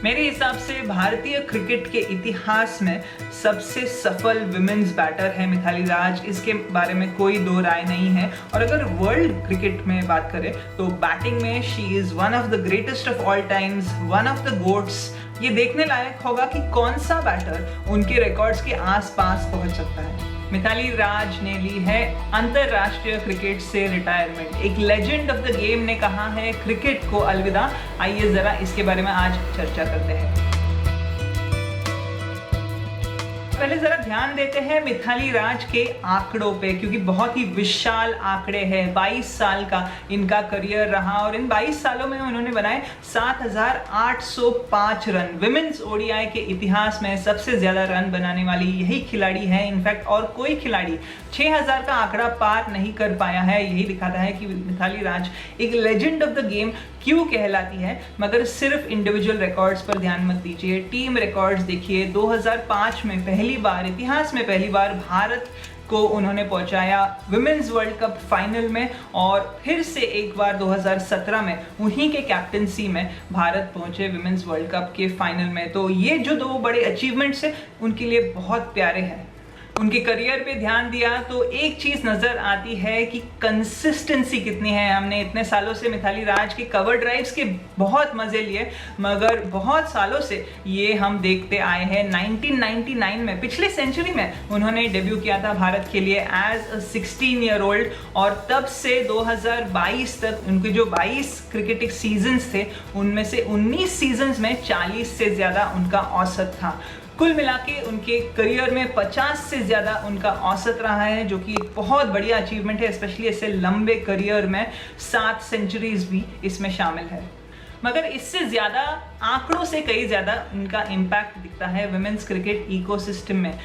मेरे हिसाब से भारतीय क्रिकेट के इतिहास में सबसे सफल विमेन्स बैटर है मिथाली राज। इसके बारे में कोई दो राय नहीं है। और अगर वर्ल्ड क्रिकेट में बात करें तो बैटिंग में she is one of the greatest of all times, one of the goats. ये देखने लायक होगा कि कौन सा बैटर उनके रिकॉर्ड्स के आसपास पहुंच सकता है। मिथाली राज ने ली है अंतरराष्ट्रीय क्रिकेट से रिटायरमेंट। एक लेजेंड ऑफ द गेम ने कहा है क्रिकेट को अलविदा। आइए जरा इसके बारे में आज चर्चा करते हैं। पहले जरा ध्यान देते हैं मिथाली राज के आंकड़ों पे, क्योंकि बहुत ही विशाल आंकड़े हैं। 22 साल का इनका करियर रहा और इन 22 सालों में उन्होंने बनाए 7,805 रन। विमेन्स ओडीआई के इतिहास में सबसे ज्यादा रन बनाने वाली यही खिलाड़ी है। इनफैक्ट और कोई खिलाड़ी 6,000 का आंकड़ा पार नहीं कर पाया है। यही दिखाता है कि मिथाली राज एक लेजेंड ऑफ द गेम क्यों कहलाती है। मगर सिर्फ इंडिविजुअल रिकॉर्ड्स पर ध्यान मत दीजिए, टीम रिकॉर्ड्स देखिए। 2005 में इतिहास में पहली बार भारत को उन्होंने पहुंचाया विमेन्स वर्ल्ड कप फाइनल में, और फिर से एक बार 2017 में उन्हीं के कैप्टनसी में भारत पहुंचे विमेन्स वर्ल्ड कप के फाइनल में। तो ये जो दो बड़े अचीवमेंट्स हैं उनके लिए बहुत प्यारे हैं। उनके करियर पे ध्यान दिया तो एक चीज नजर आती है कि कंसिस्टेंसी कितनी है। हमने इतने सालों से मिथाली राज के कवर ड्राइव्स के बहुत मजे लिए, मगर बहुत सालों से ये हम देखते आए हैं। 1999 में, पिछले सेंचुरी में उन्होंने डेब्यू किया था भारत के लिए एज अ 16 ईयर ओल्ड, और तब से 2022 तक उनके जो 22 क्रिकेटिक सीजन्स थे उनमें से 19 सीजन्स में 40 से ज्यादा उनका औसत था। कुल मिला के उनके करियर में 50 से ज़्यादा उनका औसत रहा है, जो कि एक बहुत बढ़िया अचीवमेंट है, स्पेशली ऐसे लंबे करियर में 7 सेंचुरीज भी इसमें शामिल है। मगर इससे ज़्यादा आंकड़ों से कई ज़्यादा उनका इम्पैक्ट दिखता है विमेंस क्रिकेट इकोसिस्टम में,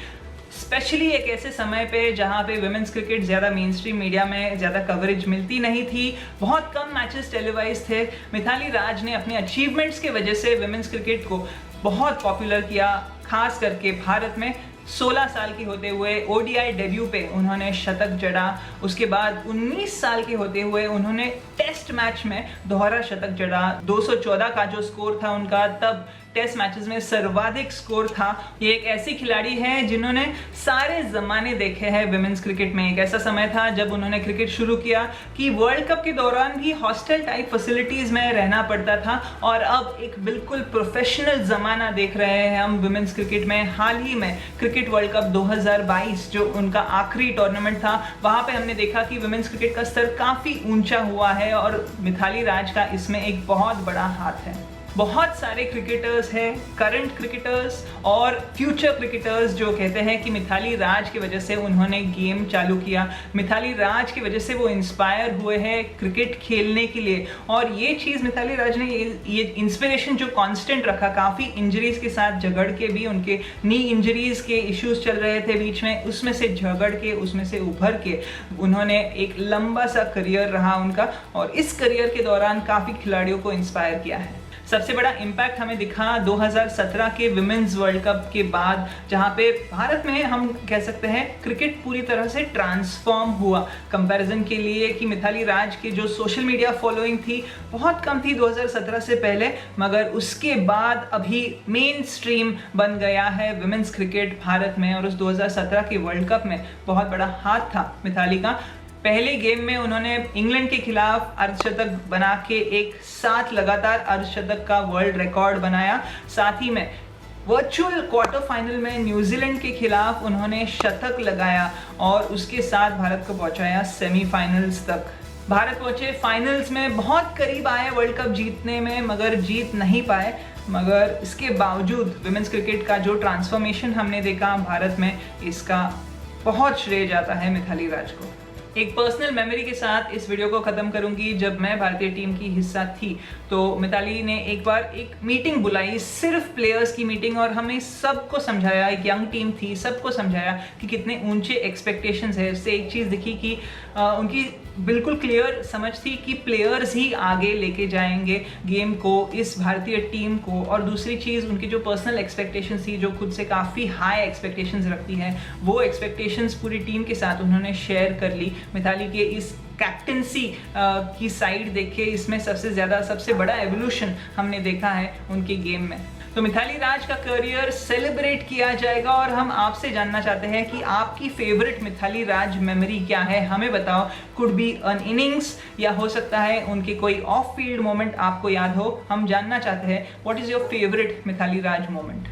स्पेशली एक ऐसे समय पे जहाँ पे विमेंस क्रिकेट ज़्यादा मेन स्ट्रीम मीडिया में ज़्यादा कवरेज मिलती नहीं थी, बहुत कम मैचेस टेलीवाइज थे। मिथाली राज ने अपने अचीवमेंट्स के वजह से विमेंस क्रिकेट को बहुत पॉपुलर किया, खास करके भारत में। 16 साल के होते हुए ओडीआई डेब्यू पे उन्होंने शतक जड़ा। उसके बाद 19 साल के होते हुए उन्होंने टेस्ट मैच में दोहरा शतक जड़ा। 214 का जो स्कोर था उनका, तब टेस्ट मैचेस में सर्वाधिक स्कोर था। ये एक ऐसी खिलाड़ी है जिन्होंने सारे जमाने देखे हैं विमेंस क्रिकेट में। एक ऐसा समय था जब उन्होंने क्रिकेट शुरू किया कि वर्ल्ड कप के दौरान भी हॉस्टल टाइप फैसिलिटीज में रहना पड़ता था, और अब एक बिल्कुल प्रोफेशनल जमाना देख रहे हैं हम विमेंस क्रिकेट में। हाल ही में क्रिकेट वर्ल्ड कप 2022 जो उनका आखिरी टूर्नामेंट था, वहां पे हमने देखा कि विमेंस क्रिकेट का स्तर काफी ऊंचा हुआ है, और मिथाली राज का इसमें एक बहुत बड़ा हाथ है। बहुत सारे क्रिकेटर्स हैं, करंट क्रिकेटर्स और फ्यूचर क्रिकेटर्स, जो कहते हैं कि मिथाली राज की वजह से उन्होंने गेम चालू किया, मिथाली राज की वजह से वो इंस्पायर हुए हैं क्रिकेट खेलने के लिए। और ये चीज़ मिथाली राज ने ये इंस्पिरेशन जो कांस्टेंट रखा, काफ़ी इंजरीज के साथ झगड़ के भी, उनके नी इंजरीज के इश्यूज चल रहे थे बीच में, उसमें से झगड़ के, उसमें से उभर के उन्होंने एक लंबा सा करियर रहा उनका, और इस करियर के दौरान काफ़ी खिलाड़ियों को इंस्पायर किया है। सबसे बड़ा इम्पैक्ट हमें दिखा 2017 के विमेंस वर्ल्ड कप के बाद, जहां पे भारत में हम कह सकते हैं क्रिकेट पूरी तरह से ट्रांसफॉर्म हुआ। कंपैरिजन के लिए कि मिथाली राज की जो सोशल मीडिया फॉलोइंग थी बहुत कम थी 2017 से पहले, मगर उसके बाद अभी मेन स्ट्रीम बन गया है विमेंस क्रिकेट भारत में, और उस 2017 के वर्ल्ड कप में बहुत बड़ा हाथ था मिथाली का। पहले गेम में उन्होंने इंग्लैंड के खिलाफ अर्धशतक बना के एक साथ लगातार अर्धशतक का वर्ल्ड रिकॉर्ड बनाया। साथ ही में वर्चुअल क्वार्टर फाइनल में न्यूजीलैंड के खिलाफ उन्होंने शतक लगाया, और उसके साथ भारत को पहुंचाया सेमीफाइनल्स तक। भारत पहुंचे फाइनल्स में, बहुत करीब आए वर्ल्ड कप जीतने में, मगर जीत नहीं पाए। मगर इसके बावजूद विमेंस क्रिकेट का जो ट्रांसफॉर्मेशन हमने देखा भारत में, इसका बहुत श्रेय जाता है मिथाली राज को। एक पर्सनल मेमोरी के साथ इस वीडियो को ख़त्म करूंगी। जब मैं भारतीय टीम की हिस्सा थी तो मिताली ने एक बार एक मीटिंग बुलाई, सिर्फ प्लेयर्स की मीटिंग, और हमें सबको समझाया, एक यंग टीम थी, सबको समझाया कि कितने ऊंचे एक्सपेक्टेशंस है। उससे एक चीज़ दिखी कि उनकी बिल्कुल क्लियर समझ थी कि प्लेयर्स ही आगे लेके जाएंगे गेम को, इस भारतीय टीम को। और दूसरी चीज़, उनकी जो पर्सनल एक्सपेक्टेशंस थी, जो खुद से काफ़ी हाई एक्सपेक्टेशंस रखती हैं, वो एक्सपेक्टेशंस पूरी टीम के साथ उन्होंने शेयर कर ली। मिताली के इस कैप्टनसी की साइड देखे, इसमें सबसे ज़्यादा, सबसे बड़ा एवोल्यूशन हमने देखा है उनके गेम में। तो मिथाली राज का करियर सेलिब्रेट किया जाएगा और हम आपसे जानना चाहते हैं कि आपकी फेवरेट मिथाली राज मेमोरी क्या है, हमें बताओ। कुड बी एन इनिंग्स या हो सकता है उनके कोई ऑफ फील्ड मोमेंट आपको याद हो। हम जानना चाहते हैं what is your favourite Mithali Raj moment.